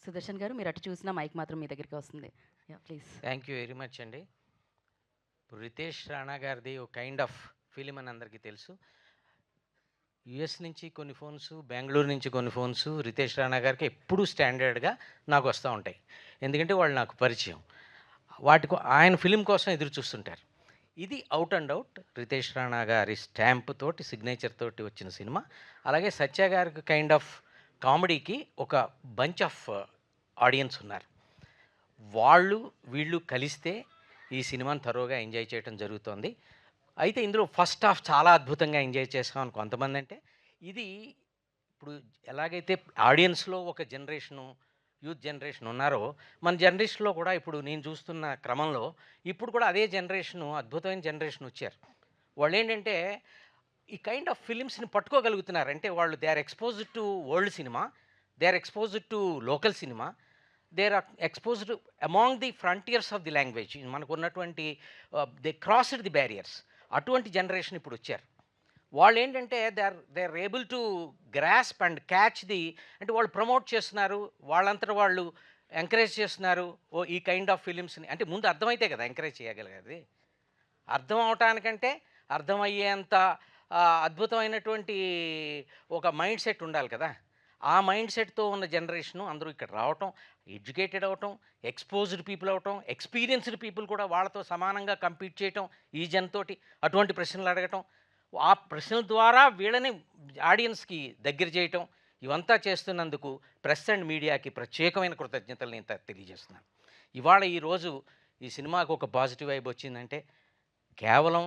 సుదర్శన్ గారు మీరు అటు చూసిన మైక్ మాత్రం మీ దగ్గరికి వస్తుంది. Yeah please. Thank you very much అండి. ఇప్పుడు రితేష్ రాణా గారిది ఒక కైండ్ ఆఫ్ ఫిలిం అని అందరికీ తెలుసు. యుఎస్ నుంచి కొన్ని ఫోన్స్, బెంగళూరు నుంచి కొన్ని ఫోన్స్ రితేష్ రాణా గారికి ఎప్పుడూ స్టాండర్డ్గా నాకు వస్తూ ఉంటాయి. ఎందుకంటే వాళ్ళు నాకు పరిచయం. వాటికి ఆయన ఫిలిం కోసం ఎదురు చూస్తుంటారు. ఇది out and out Ritesh Rana గారి స్టాంప్ తోటి, సిగ్నేచర్ తోటి వచ్చిన సినిమా. అలాగే సత్య గారికి కైండ్ ఆఫ్ కామెడీకి ఒక బంచ్ ఆఫ్ ఆడియన్స్ ఉన్నారు. వాళ్ళు వీళ్ళు కలిస్తే ఈ సినిమాని తరోగా ఎంజాయ్ చేయడం జరుగుతోంది. అయితే ఇందులో ఫస్ట్ హాఫ్ చాలా అద్భుతంగా ఎంజాయ్ చేసామని కొంతమంది అంటే, ఇది ఇప్పుడు ఎలాగైతే ఆడియన్స్లో ఒక జనరేషను, యూత్ జనరేషన్ ఉన్నారో, మన జనరేషన్లో కూడా ఇప్పుడు నేను చూస్తున్న క్రమంలో ఇప్పుడు కూడా అదే జనరేషను, అద్భుతమైన జనరేషన్ వచ్చారు. వాళ్ళు ఏంటంటే ఈ కైండ్ ఆఫ్ ఫిలిమ్స్ని పట్టుకోగలుగుతున్నారు. అంటే వాళ్ళు they are exposed to world cinema, they are exposed to local cinema, they are exposed among the frontiers of the language. మనకు ఉన్నటువంటి దే క్రాస్డ్ ది బ్యారియర్స్. అటువంటి జనరేషన్ ఇప్పుడు వచ్చారు. వాళ్ళు ఏంటంటే they are able to grasp and catch the, అంటే వాళ్ళు promote చేస్తున్నారు, వాళ్ళంతటా వాళ్ళు ఎంకరేజ్ చేస్తున్నారు. ఓ ఈ కైండ్ ఆఫ్ ఫిలిమ్స్ని, అంటే ముందు అర్థమైతే కదా ఎంకరేజ్ చేయగలిగేది. అర్థం అవటానికంటే అర్థమయ్యేంత అద్భుతమైనటువంటి ఒక మైండ్ సెట్ ఉండాలి కదా. ఆ మైండ్ సెట్తో ఉన్న జనరేషను అందరూ ఇక్కడ రావటం, ఎడ్యుకేటెడ్ అవటం, ఎక్స్పోజ్డ్ పీపుల్ అవటం, ఎక్స్పీరియన్స్డ్ పీపుల్ కూడా వాళ్ళతో సమానంగా కంపీట్ చేయటం, ఈ జనతోటి అటువంటి ప్రశ్నలు అడగటం, ఆ ప్రశ్నల ద్వారా వీళ్ళని ఆడియన్స్కి దగ్గర చేయటం, ఇవంతా చేస్తున్నందుకు ప్రెస్ అండ్ మీడియాకి ప్రత్యేకమైన కృతజ్ఞతలు నేను తెలియజేస్తున్నాను. ఇవాళ ఈరోజు ఈ సినిమాకు ఒక పాజిటివ్ వైబ్ వచ్చిందంటే కేవలం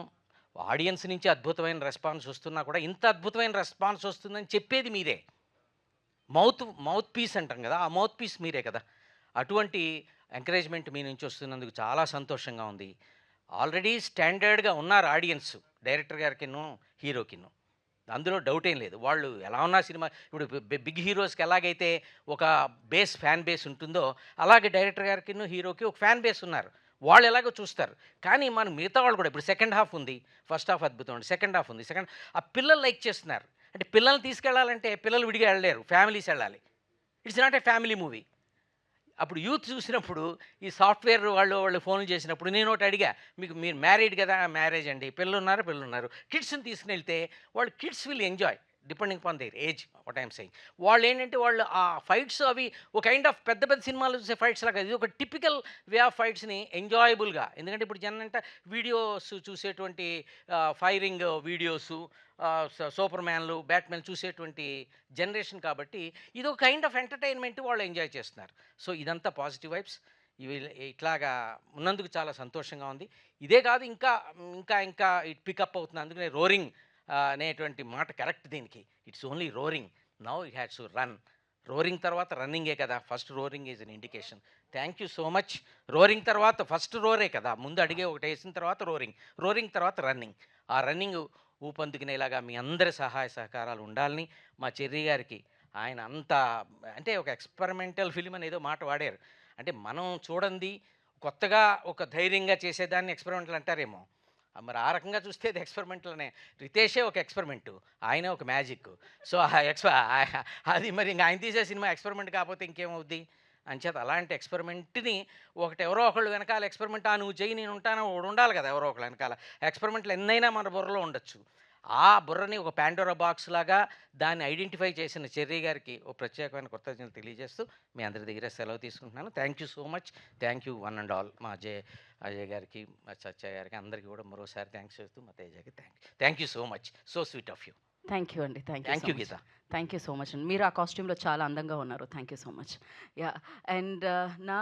ఆడియన్స్ నుంచి అద్భుతమైన రెస్పాన్స్ వస్తున్నా కూడా, ఇంత అద్భుతమైన రెస్పాన్స్ వస్తుందని చెప్పేది మీరే. మౌత్ పీస్ అంటాం కదా, ఆ మౌత్ పీస్ మీరే కదా. అటువంటి ఎంకరేజ్మెంట్ మీ నుంచి వస్తున్నందుకు చాలా సంతోషంగా ఉంది. ఆల్రెడీ స్టాండర్డ్గా ఉన్నారు ఆడియన్స్, డైరెక్టర్ గారికిను హీరోకిను, అందులో డౌట్ ఏం లేదు. వాళ్ళు ఎలా ఉన్నా సినిమా ఇప్పుడు బిగ్ హీరోస్కి ఎలాగైతే ఒక ఫ్యాన్ బేస్ ఉంటుందో, అలాగే డైరెక్టర్ గారికిను హీరోకి ఒక ఫ్యాన్ బేస్ ఉన్నారు. వాళ్ళు ఎలాగో చూస్తారు. కానీ మన మిగతా వాళ్ళు కూడా, ఇప్పుడు సెకండ్ హాఫ్ ఉంది, ఫస్ట్ హాఫ్ అద్భుతం అండి, సెకండ్ హాఫ్ ఉంది, ఆ పిల్లలు లైక్ చేస్తున్నారు. అంటే పిల్లల్ని తీసుకెళ్ళాలంటే పిల్లలు విడిగా వెళ్ళలేరు, ఫ్యామిలీస్ వెళ్ళాలి. It's not a family movie. అప్పుడు యూత్ చూసినప్పుడు, ఈ సాఫ్ట్వేర్ వాళ్ళు ఫోన్లు చేసినప్పుడు నేను ఒకటి అడిగా, మీరు మ్యారీడ్ కదా, మ్యారేజ్ అండి, పిల్లలున్నారు, కిడ్స్ని తీసుకుని వాళ్ళు kids will enjoy depending upon their age, what I'm saying. వాళ్ళు ఏంటంటే వాళ్ళు ఆ ఫైట్స్ అవి ఒక కైండ్ ఆఫ్ పెద్ద పెద్ద సినిమాలు చూసే ఫైట్స్ లాగా, ఇది ఒక టిపికల్ వే ఆఫ్ ఫైట్స్ని ఎంజాయబుల్గా. ఎందుకంటే ఇప్పుడు జనం అంటే వీడియోస్ చూసేటువంటి ఫైరింగ్ వీడియోసు, సూపర్ మ్యాన్లు, బ్యాట్మెన్ చూసేటువంటి జనరేషన్ కాబట్టి ఇది ఒక కైండ్ ఆఫ్ ఎంటర్టైన్మెంట్ వాళ్ళు ఎంజాయ్ చేస్తున్నారు. సో ఇదంతా పాజిటివ్ వైబ్స్. ఇవి ఇట్లాగా ఉన్నందుకు చాలా సంతోషంగా ఉంది. ఇదే కాదు, ఇంకా ఇంకా ఇంకా ఇట్ పికప్ అవుతుంది. అందుకనే రోరింగ్ అనేటువంటి మాట కరెక్ట్ దీనికి. It's only roaring, now it has to run. Roaring తర్వాత రన్నింగే కదా, first roaring is an indication. Thank you so much. Roaring తర్వాత ఫస్ట్ రోరే కదా, ముందు అడిగే ఒకటి వేసిన తర్వాత రోరింగ్ తర్వాత రన్నింగ్. ఆ రన్నింగ్ ఊపందుకునేలాగా మీ అందరి సహాయ సహకారాలు ఉండాలని, మా చెర్రీ గారికి, ఆయన అంత అంటే ఒక ఎక్స్పెరిమెంటల్ ఫిలిం అని ఏదో మాట వాడారు. అంటే మనం చూడండి కొత్తగా ఒక ధైర్యంగా చేసేదాన్ని ఎక్స్పెరిమెంటల్ అంటారేమో, మరి ఆ రకంగా చూస్తే అది ఎక్స్పెరిమెంటల్నే. రితేషే ఒక ఎక్స్పెరిమెంటు, ఆయనే ఒక మ్యాజిక్. సో అది మరి ఇంక ఆయన తీసే సినిమా ఎక్స్పెరిమెంట్ కాకపోతే ఇంకేమవుద్ది. అంచేత అలాంటి ఎక్స్పెరిమెంట్ని ఒకటి ఎవరో ఒకళ్ళు వెనకాల ఎక్స్పెరిమెంట్, నువ్వు చెయ్యి నేను ఉంటాను, ఒకడు ఉండాలి కదా ఎవరో ఒకళ్ళు వెనకాల. ఎక్స్పెరిమెంట్లు ఎన్నైనా మన బుర్రలో ఉండొచ్చు. ఆ బుర్రని ఒక పాండోరా బాక్స్ లాగా దాన్ని ఐడెంటిఫై చేసిన చెర్రీ గారికి ఒక ప్రత్యేకమైన కృతజ్ఞతలు తెలియజేస్తూ మీ అందరి దగ్గర సెలవు తీసుకుంటున్నాను. Thank you so much. Thank you one and all. మా అజయ్ గారికి, మా సత్య గారికి, అందరికీ కూడా మరోసారి థ్యాంక్స్ చేస్తూ, మా తేజకి thank you so much. So sweet of you. Thank you అండి. Thank you Geeta. Thank you so much అండి. మీరు ఆ కాస్ట్యూమ్లో చాలా అందంగా ఉన్నారు. Thank you so much. Yeah and నా